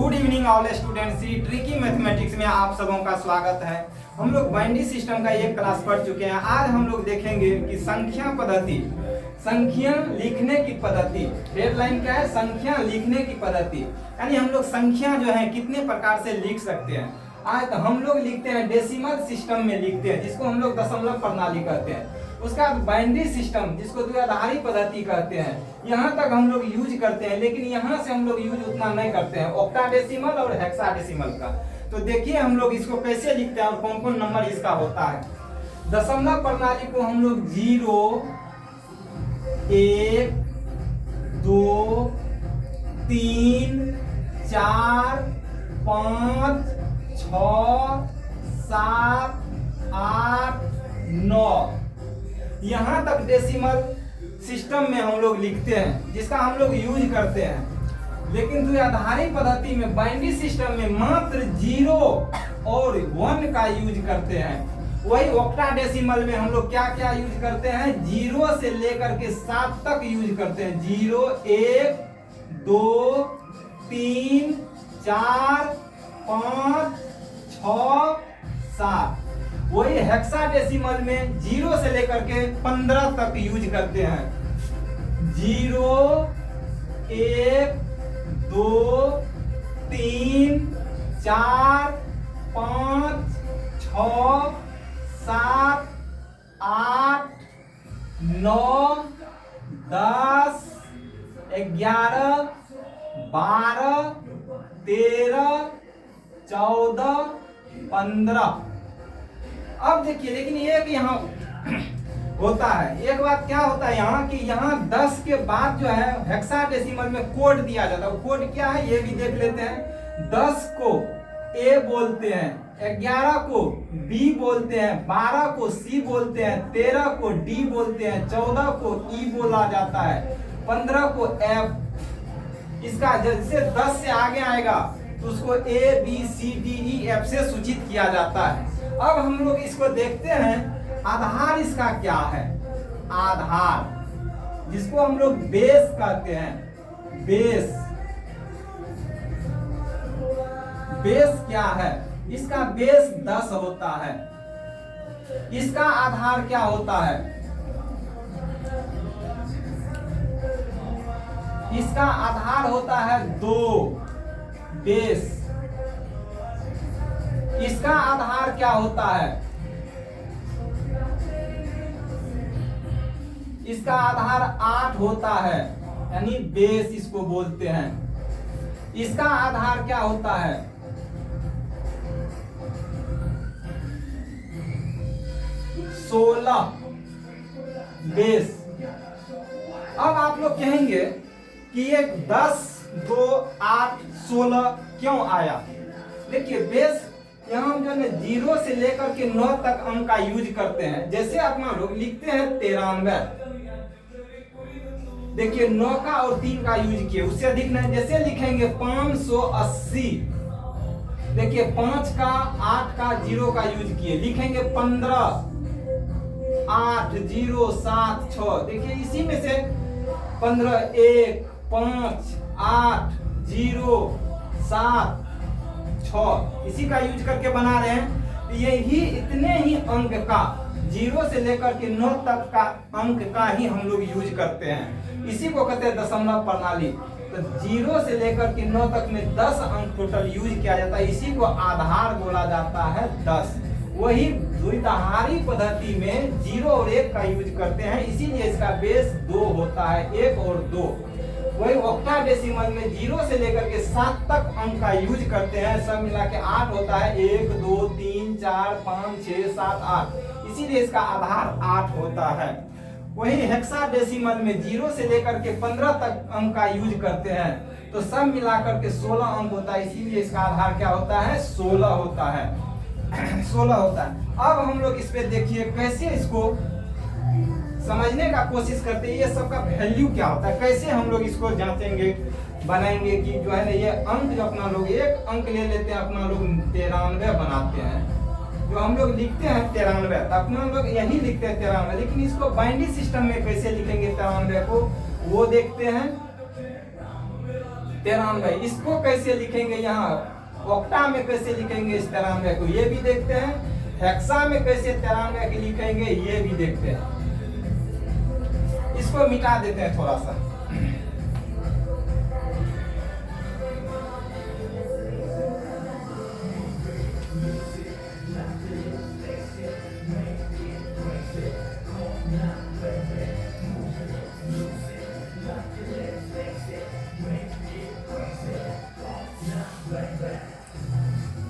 Good evening all students, tricky mathematics में आप सबों का स्वागत है। हम लोग बाइनरी सिस्टम का एक क्लास पढ़ चुके हैं। आज हम लोग देखेंगे कि संख्या पद्धति, संख्या लिखने की पद्धति। हेडलाइन क्या है? संख्या लिखने की पद्धति। यानी हम लोग संख्या जो है कितने प्रकार से लिख सकते हैं। आज तो हम लोग लिखते हैं डेसिमल सिस्टम में लिखते हैं, जिसको हम लोग दशमलव प्रणाली कहते हैं। उसका बाइनरी सिस्टम, जिसको द्विआधारी पद्धति कहते हैं, यहाँ तक हम लोग यूज करते हैं। लेकिन यहाँ से हम लोग यूज उतना नहीं करते हैं, ऑक्टाडेसिमल और हेक्साडेसिमल का। तो देखिए हम लोग इसको कैसे लिखते हैं और कौन कौन नंबर इसका होता है। दशमलव प्रणाली को हम लोग 0, 1, 2, 3, 4, 5, 6, 7, 8, 9 यहाँ तक डेसिमल सिस्टम में हम लोग लिखते हैं, जिसका हम लोग यूज करते हैं। लेकिन द्विआधारी पद्धति में, बाइनरी सिस्टम में मात्र 0 और 1 का यूज करते हैं। वही ऑक्टाडेसिमल में हम लोग क्या क्या यूज करते हैं? 0 से लेकर के 7 तक यूज करते हैं। 0, 1, 2, 3, 4, 5, 6, 7। वही हेक्साडेसिमल में 0 से लेकर के 15 तक यूज करते हैं। 0, 1, 2, 3, 4, 5, 6, 7, 8, 9, 10, 11, 12, 13, 14, 15। अब देखिए, लेकिन एक यहाँ होता है, एक बात क्या होता है यहाँ कि यहाँ 10 के बाद जो है हेक्साडेसिमल में कोड दिया जाता है। वो कोड क्या है ये भी देख लेते हैं। 10 को ए बोलते हैं, 11 को बी बोलते हैं, 12 को सी बोलते हैं, 13 को डी बोलते हैं, 14 को ई बोला जाता है, 15 को एफ। इसका जैसे 10 से आगे आएगा तो उसको A B C D E F से सूचित किया जाता है। अब हम लोग इसको देखते हैं, आधार इसका क्या है? आधार, जिसको हम लोग बेस कहते हैं। बेस, बेस क्या है? इसका बेस 10 होता है। इसका आधार क्या होता है? इसका आधार होता है 2 बेस। इसका आधार क्या होता है? इसका आधार 8 होता है, यानी बेस इसको बोलते हैं। इसका आधार क्या होता है? 16 बेस। अब आप लोग कहेंगे कि ये 10, 2, 8, 16 क्यों आया? देखिए बेस यहाँ हम जो है 0 से लेकर के 9 तक अंक का यूज करते हैं। जैसे अपना लोग लिखते हैं 93, देखिए 9 का और 3 का यूज किए, उससे अधिक नहीं। जैसे लिखेंगे 580, देखिए 5 का, 8 का, 0 का यूज किए, लिखेंगे 15, 8, 0, 7, 6। देखिए इसी में से 15, 1, 5, 8, 0, 7, 6 इसी का यूज करके बना रहे हैं। तो यही इतने ही अंक का, 0 से लेकर के 9 तक का अंक का ही हम लोग यूज करते हैं। इसी को कहते हैं दशमलव प्रणाली। तो 0 से लेकर के 9 तक में 10 अंक टोटल यूज किया जाता है। इसी को आधार बोला जाता है 10। वही द्विआधारी पद्धति में 0 और 1 का यूज करते हैं, इसीलिए इसका बेस 2 होता है, 1 और 2। वही ऑक्टाडेसिमल में 0 से लेकर के 7 तक अंक का यूज करते हैं, सब मिला के 8 होता है। 1, 2, 3, 4, 5, 6, 7, 8, इसीलिए इसका आधार 8 होता है। वही हेक्साडेसिमल में 0 से लेकर के 15 तक अंक का यूज करते हैं, तो सब मिलाकर के 16 अंक होता है, इसीलिए इसका आधार क्या होता है? 16 होता है। 16 होता है। अब हम लोग इस पे देखिए कैसे इसको समझने का कोशिश करते हैं। ये सबका वैल्यू क्या होता है, कैसे हम लोग इसको जांचेंगे, बनाएंगे कि जो है ना ये अंक जो अपना लोग एक अंक ले लेते हैं, अपना लोग 93 बनाते हैं। जो हम लोग लिखते हैं 93, तो अपना लोग यही लिखते हैं 93, लेकिन इसको बाइनरी सिस्टम में कैसे लिखेंगे 93 को, वो देखते हैं। 93, इसको कैसे लिखेंगे, यहाँ ऑक्टा में कैसे लिखेंगे इस 93 को, ये भी देखते हैं। हेक्सा में कैसे 93 के लिखेंगे, ये भी देखते हैं। इसको मिटा देते हैं थोड़ा सा।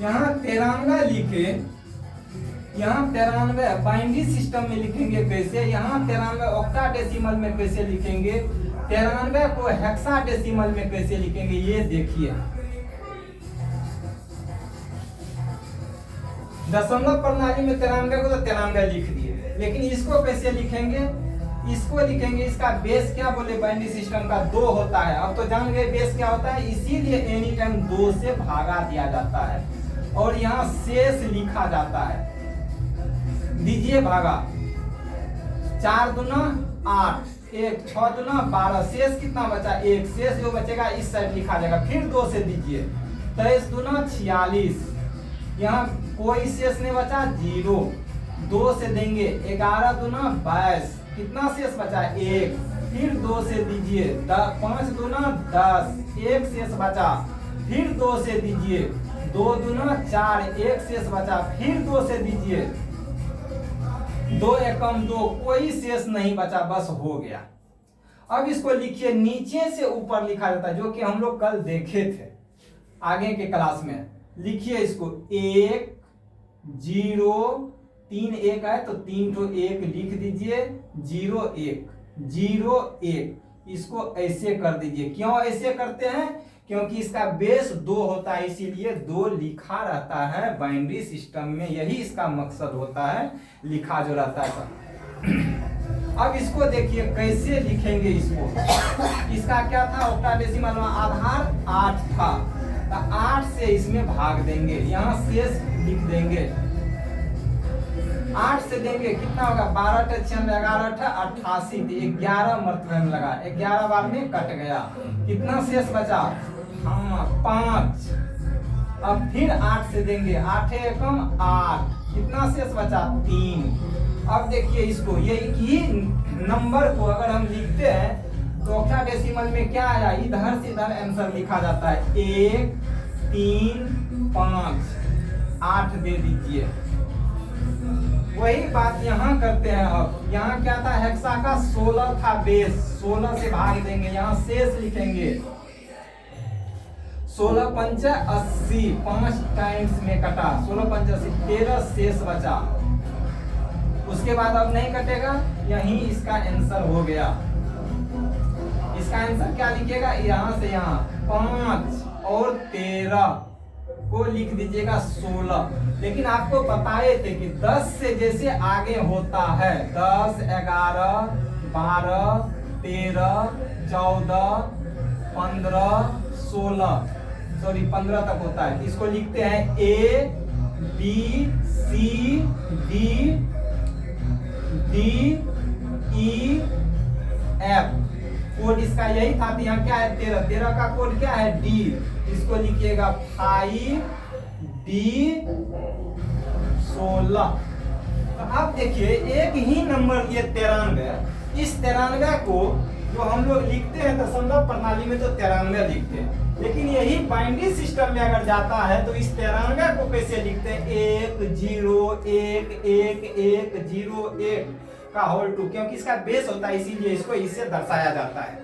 यहाँ 93 लिखे, यहाँ 93 बाइनरी सिस्टम में लिखेंगे कैसे, यहाँ 93 ऑक्टाडेसिमल में कैसे लिखेंगे, 93 को हेक्साडेसिमल में कैसे लिखेंगे, ये देखिए। दशमलव प्रणाली में 93 को तो 93 लिख दिए, लेकिन इसको कैसे लिखेंगे, इसको लिखेंगे, इसका बेस क्या बोले बाइनरी सिस्टम का 2 होता है। अब तो जान गए बेस क्या होता है, इसीलिए एनी टाइम 2 से भागा दिया जाता है और यहाँ शेष लिखा जाता है। दीजिए भागा, 4 दूना 8, 1 6 दूना 12, शेष कितना बचा 1, शेष जो बचेगा इस साइड लिखा जाएगा। फिर 2 से दीजिए, 23 दूना 46, यहाँ कोई शेष नहीं बचा 0, 2 से देंगे 11 दूना 22, कितना शेष बचा 1, फिर 2 से दीजिए, 5 दूना 10, 1 शेष बचा, फिर 2 से दीजिए, 2 दूना 4, 1 शेष बचा, फिर 2 से दीजिए, 2 एकम 2, कोई शेष नहीं बचा, बस हो गया। अब इसको लिखिए, नीचे से ऊपर लिखा जाता है, जो कि हम लोग कल देखे थे आगे के क्लास में। लिखिए इसको 1 0 3 1 है तो 3 तो 1 लिख दीजिए, 0 1 0 1, इसको ऐसे कर दीजिए। क्यों ऐसे करते हैं, क्योंकि इसका बेस 2 होता है, इसीलिए 2 लिखा रहता है बाइनरी सिस्टम में, यही इसका मकसद होता है, लिखा जो रहता है। अब इसको देखिए कैसे लिखेंगे इसको। इसका क्या था, ऑक्टाडेसिमल में आधार 8 था, तो 8 से इसमें भाग देंगे, यहाँ शेष लिख देंगे। 8 से देंगे कितना होगा, 12 × 6 11 × 88, 11 मरतबे में लगा, 11 बार में कट गया, कितना शेष बचा, हाँ 5। अब फिर 8 से देंगे, 8 एकम 8, कितना शेष बचा 3। अब देखिए इसको, ये एक ही नंबर को अगर हम लिखते हैं तो ऑक्टाडेसिमल में क्या आया, इधर से इधर आंसर लिखा जाता है, 1 3 5 8 दे दीजिए। वही बात यहाँ करते हैं। अब यहाँ क्या था, हेक्सा का 16 था बेस, 16 से भाग देंगे, यहाँ शेष लिखेंगे, 16 पंच 80, 5 टाइम्स में कटा, 16 पंच 80, 13 शेष बचा। उसके बाद अब नहीं कटेगा, यही इसका आंसर हो गया। इसका आंसर क्या लिखिएगा, यहाँ से यहाँ 5 और 13 को लिख दीजिएगा 16। लेकिन आपको बताए थे कि 10 से जैसे आगे होता है, 10 11 12 13 14 15 16, सॉरी 15 तक होता है। इसको लिखते हैं A B C D D E F। Code इसका यही था, यहाँ क्या है 13, 13 का कोड क्या है D, इसको लिखिएगा 5 D 16। तो आप देखिए एक ही नंबर ये 93, इस 93 को जो हम लोग लिखते हैं दशमलव प्रणाली में तो 93 लिखते हैं, लेकिन यही बाइनरी सिस्टम में अगर जाता है तो इस 93 को कैसे लिखते हैं, 1 0 1 1 1 0 1 का होल 2, क्योंकि इसका बेस होता है, इसीलिए इसको इससे दर्शाया जाता है।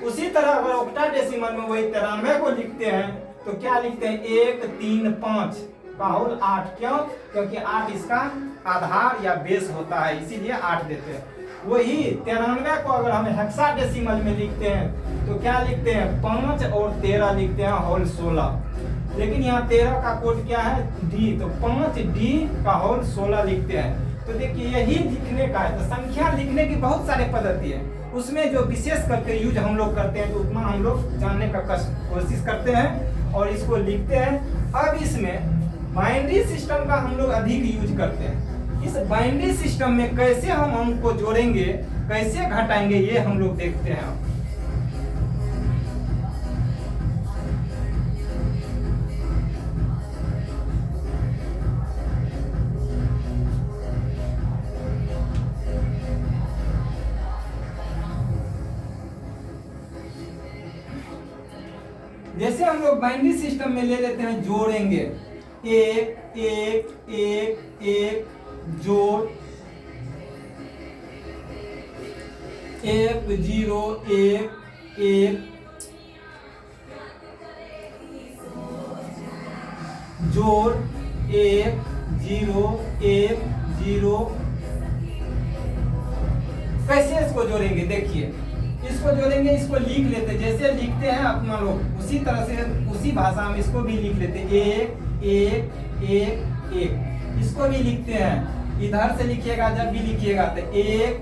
उसी तरह अगर ऑक्टाडेसिमल में वही 93 को लिखते हैं तो क्या लिखते हैं, 1 3 5 का होल 8। क्यों, क्योंकि 8 इसका आधार या बेस होता है, इसीलिए 8 देते हैं। वही 93 को अगर हम हेक्साडेसिमल में लिखते हैं तो क्या लिखते हैं, 5 और 13 लिखते हैं होल 16। लेकिन यहाँ 13 का कोड क्या है D, तो 5D का होल 16 लिखते हैं। तो देखिए यही लिखने का है। तो संख्या लिखने की बहुत सारे पद्धति है, उसमें जो विशेष करके यूज हम लोग करते हैं तो उतना हम लोग जानने का कोशिश करते हैं और इसको लिखते हैं। अब इसमें बाइनरी सिस्टम का हम लोग अधिक यूज करते हैं। इस बाइनरी सिस्टम में कैसे हम अंक को जोड़ेंगे, कैसे घटाएंगे, ये हम लोग देखते हैं। ऐसे हम लोग बाइनरी सिस्टम में ले लेते हैं, जोड़ेंगे, एक एक एक एक जोड़, 1 0 1 1 जोड़, 1 0 1 0। कैसे इसको जोड़ेंगे, देखिए इसको जोड़ेंगे, इसको लिख लेते, जैसे लिखते हैं अपना लोग उसी तरह से उसी भाषा में इसको भी लिख लेते, 1 1 1 1। इसको भी लिखते हैं, इधर से लिखिएगा, जब भी लिखिएगा तो 1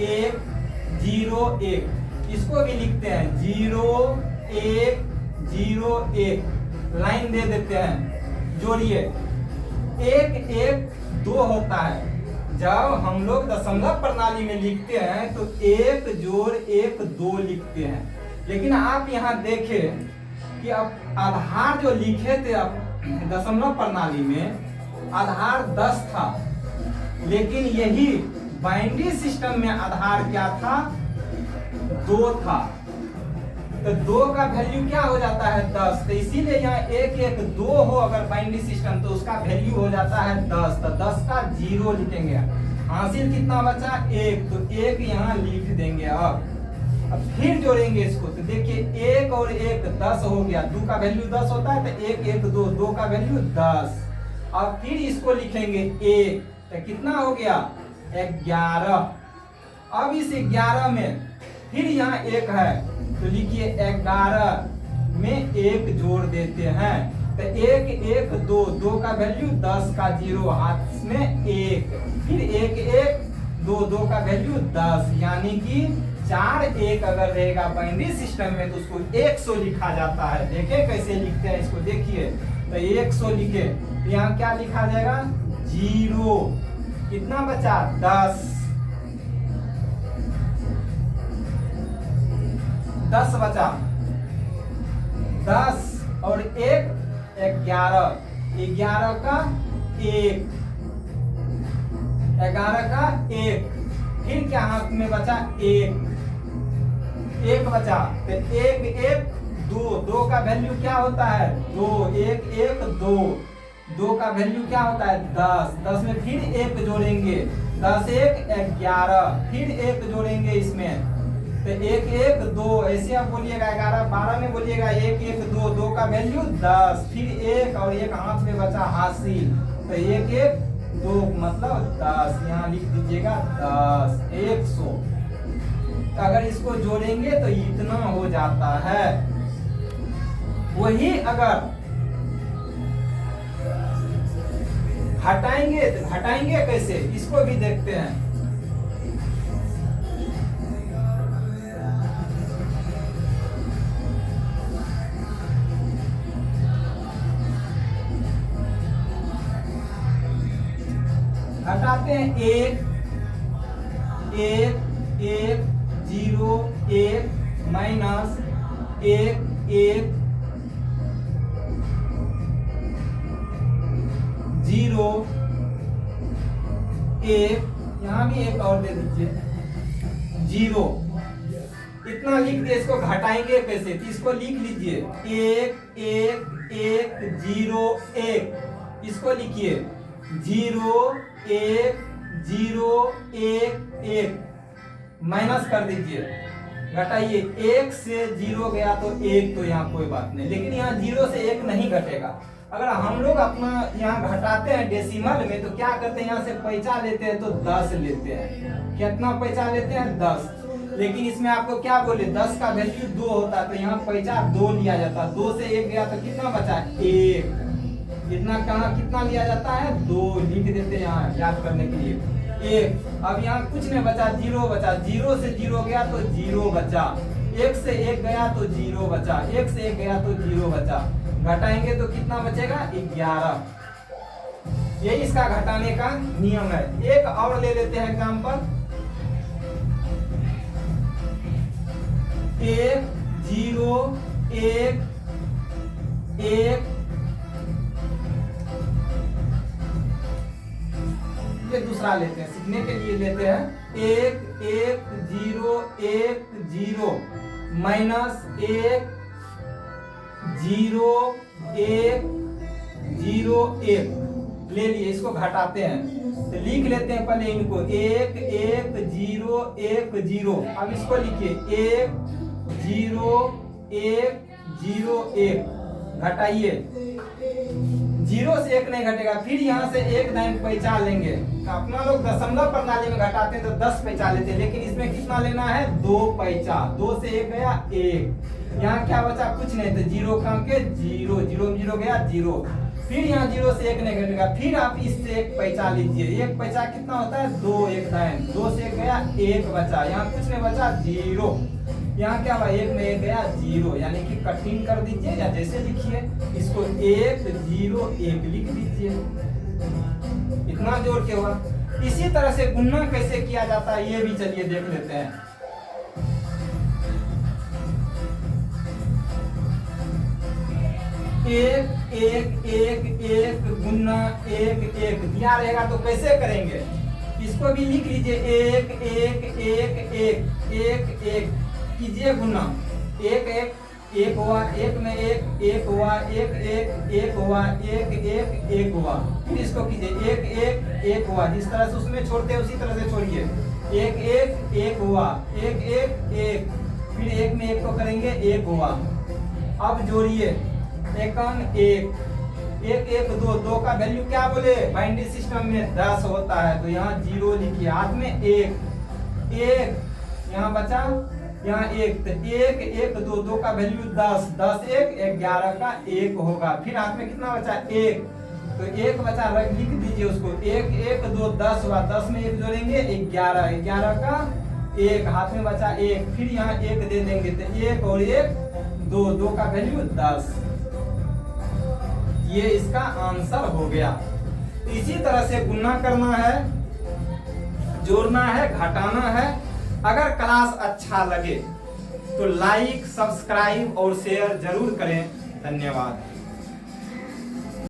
1 0 1। इसको भी लिखते हैं 0 1 0 1। लाइन दे देते हैं, जोड़िए, 1 1 2 होता है। जब हम लोग दशमलव प्रणाली में लिखते हैं तो 1 जोड़ 1 2 लिखते हैं। लेकिन आप यहाँ देखें कि अब आधार जो लिखे थे अब दशमलव प्रणाली में आधार 10 था, लेकिन यही बाइनरी सिस्टम में आधार क्या था, 2 था। तो 2 का वैल्यू क्या हो जाता है, 10। तो इसीलिए यहाँ 1 1 2 हो अगर बाइनरी सिस्टम, तो उसका वैल्यू हो जाता है 10। तो 10 का 0 लिखेंगे। हासिल कितना बचा, 1, तो 1 यहाँ लिख देंगे। अब फिर जोड़ेंगे इसको, तो देखिए 1 और 1 10 हो गया, 2 का वैल्यू 10 होता है, तो 1 1 2, 2 का वैल्यू 10। अब फिर इसको लिखेंगे 1, तो कितना हो गया, 11। अब इस 11 में फिर यहाँ 1 है, तो लिखिए 11 में 1 जोड़ देते हैं, तो 1 1 2, 2 का वैल्यू 10 का 0, हाथ में 1, फिर 1 1 2, 2 का वैल्यू 10, यानी कि 4 1 अगर रहेगा बाइनरी सिस्टम में तो उसको 100 लिखा जाता है। देखें कैसे लिखते हैं इसको, देखिए, तो 100 लिखे, तो यहाँ क्या लिखा जाएगा, 0, कितना बचा, 10, 10 बचा, 10 और 1 11, 11 का 1, 11 का 1, फिर क्या हाथ में बचा, 1 बचा, तो 1 1 2, 2 का वैल्यू क्या होता है, 2, 1 1 2, 2 का वैल्यू क्या होता है, 10, 10 में फिर 1 जोड़ेंगे, 10 1 11, फिर 1 जोड़ेंगे इसमें, तो 1 1 2, ऐसे आप बोलिएगा, 11 12 में बोलिएगा 1 1 2, 2 का वैल्यू 10, फिर 1 और 1 हाथ में बचा, हासिल, तो 1 1 2 मतलब 10, यहाँ लिख दीजिएगा 10, 100। अगर इसको जोड़ेंगे तो इतना हो जाता है। वही अगर हटाएंगे तो हटाएंगे कैसे, इसको भी देखते हैं। हटाते हैं 1 1 1 0 1 माइनस 1 1 0 1, यहाँ भी 1 और दे दीजिए, 0। इतना लिख दिए, इसको घटाएंगे कैसे, तो इसको लिख लीजिए 1 1 1 0 1, इसको लिखिए 0 1 0 1 1, माइनस कर दीजिए, घटाइए, 1 से 0 गया तो 1, तो यहाँ कोई बात नहीं, लेकिन यहाँ 0 से 1 नहीं घटेगा। अगर हम लोग अपना यहाँ घटाते हैं डेसिमल में, तो क्या करते हैं, यहाँ से पैसा लेते हैं तो 10 लेते हैं। कितना पैसा लेते हैं, 10। लेकिन इसमें आपको क्या बोले, 10 का वैल्यू 2 होता है, तो यहाँ पैसा 2 लिया जाता है। 2 से 1 गया तो कितना बचा, 1। इतना कहाँ कितना लिया जाता है, 2 लिख देते हैं यहाँ याद करने के लिए, 1। अब यहाँ कुछ नहीं बचा, 0 बचा, 0 से 0 गया तो 0 बचा, 1 से 1 गया तो 0 बचा, 1 से 1 गया तो 0 बचा। घटाएंगे तो कितना बचेगा, 11। यही इसका घटाने का नियम है। एक और ले लेते हैं एग्जांपल, 1 0 1 1, ये दूसरा लेते हैं, सीखने के लिए लेते हैं। 1 1 0 1 0 माइनस 1 0 1 0 1 ले लिए, इसको घटाते हैं तो लिख लेते हैं पहले इनको 1 1 0 1 0। अब इसको लिखिए 1 0 1 0 1 घटाइए, 0 से 1 नहीं घटेगा, फिर यहाँ से 1 दाएं पहचान लेंगे। अपना लोग दशमलव प्रणाली में घटाते हैं तो 10 पहचान लेते हैं, लेकिन इसमें कितना लेना है 2 पैसा। 2 से 1 गया 1, यहाँ क्या बचा कुछ नहीं, तो 0 कम के 0, 0 में 0 गया 0, फिर यहाँ 0 से 1 नहीं घटेगा, फिर आप इससे 1 पैसा लीजिए। 1 पैसा कितना होता है 2 1 दाएं, 2 से 1 गया 1 बचा, यहाँ कुछ नहीं बचा 0, यहाँ क्या हुआ 1 में 1 गया 0, यानी कि कठिन कर दीजिए या जैसे लिखिए इसको 1 0 1 लिख दीजिए, इतना जोड़ के हुआ। इसी तरह से गुणा कैसे किया जाता है ये भी चलिए देख लेते हैं। 1 1 1 1 गुना 1 1 दिया रहेगा तो कैसे करेंगे, इसको भी लिख लीजिए 1 1 1 1 1 1 कीजिए गुना, 1 1 1 हुआ, 1 में 1 1 हुआ, 1 1 1 हुआ, 1 1 1 हुआ, फिर इसको कीजिए 1 1 1 हुआ, जिस तरह से उसमें छोड़ते हैं उसी तरह से छोड़िए, 1 1 1 हुआ, 1 1 1, फिर 1 में 1 को करेंगे 1 हुआ। अब जोड़िए 1 1 1 1 2, 2 का वैल्यू क्या बोले बाइनरी सिस्टम में 10 होता है, तो यहाँ 0 लिखिए, हाथ में 1 1, यहाँ बचा यहाँ 1, तो 1 1 2, 2 का वैल्यू 10, 10 1 11 का 1 होगा, फिर हाथ में कितना बचा 1, तो 1 बचा लिख दीजिए उसको, 1 1 2 10 हुआ, 10 में 1 जोड़ेंगे 11, 11 का 1, हाथ में बचा 1, फिर यहाँ 1 दे देंगे, तो 1 और 1 2, 2 का वैल्यू 10, ये इसका आंसर हो गया। इसी तरह से गुणा करना है, जोड़ना है, घटाना है। अगर क्लास अच्छा लगे तो लाइक सब्सक्राइब और शेयर जरूर करें। धन्यवाद।